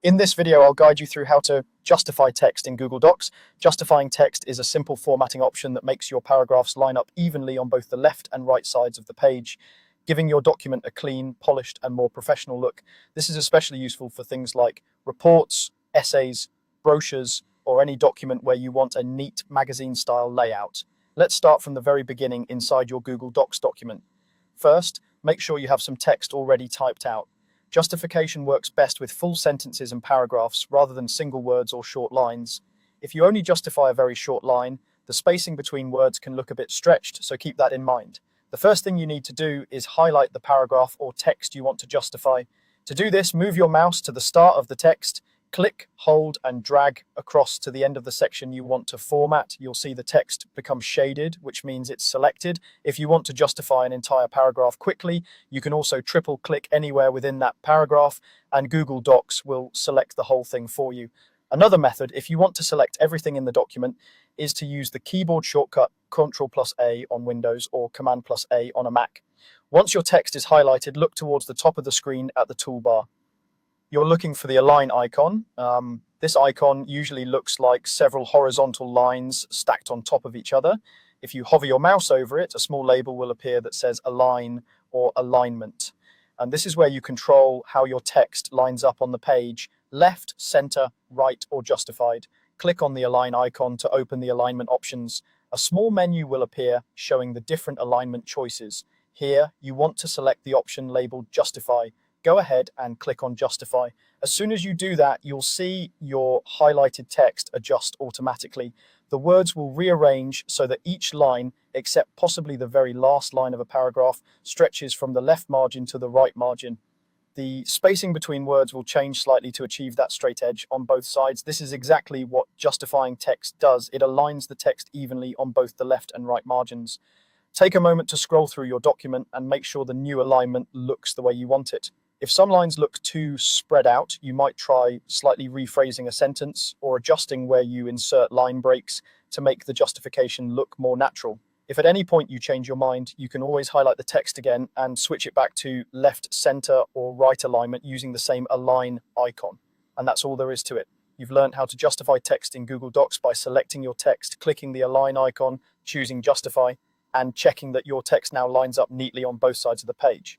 In this video, I'll guide you through how to justify text in Google Docs. Justifying text is a simple formatting option that makes your paragraphs line up evenly on both the left and right sides of the page, giving your document a clean, polished, and more professional look. This is especially useful for things like reports, essays, brochures, or any document where you want a neat magazine-style layout. Let's start from the very beginning inside your Google Docs document. First, make sure you have some text already typed out. Justification works best with full sentences and paragraphs rather than single words or short lines. If you only justify a very short line, the spacing between words can look a bit stretched, so keep that in mind. The first thing you need to do is highlight the paragraph or text you want to justify. To do this, move your mouse to the start of the text, click, hold, and drag across to the end of the section you want to format. You'll see the text become shaded, which means it's selected. If you want to justify an entire paragraph quickly, you can also triple click anywhere within that paragraph, and Google Docs will select the whole thing for you. Another method, if you want to select everything in the document, is to use the keyboard shortcut Ctrl+A on Windows or Command+A on a Mac. Once your text is highlighted, look towards the top of the screen at the toolbar. You're looking for the align icon. This icon usually looks like several horizontal lines stacked on top of each other. If you hover your mouse over it, a small label will appear that says align or alignment. And this is where you control how your text lines up on the page, left, center, right, or justified. Click on the align icon to open the alignment options. A small menu will appear showing the different alignment choices. Here, you want to select the option labeled justify. Go ahead and click on justify. As soon as you do that, you'll see your highlighted text adjust automatically. The words will rearrange so that each line, except possibly the very last line of a paragraph, stretches from the left margin to the right margin. The spacing between words will change slightly to achieve that straight edge on both sides. This is exactly what justifying text does. It aligns the text evenly on both the left and right margins. Take a moment to scroll through your document and make sure the new alignment looks the way you want it. If some lines look too spread out, you might try slightly rephrasing a sentence or adjusting where you insert line breaks to make the justification look more natural. If at any point you change your mind, you can always highlight the text again and switch it back to left, center, or right alignment using the same align icon. And that's all there is to it. You've learned how to justify text in Google Docs by selecting your text, clicking the align icon, choosing justify, and checking that your text now lines up neatly on both sides of the page.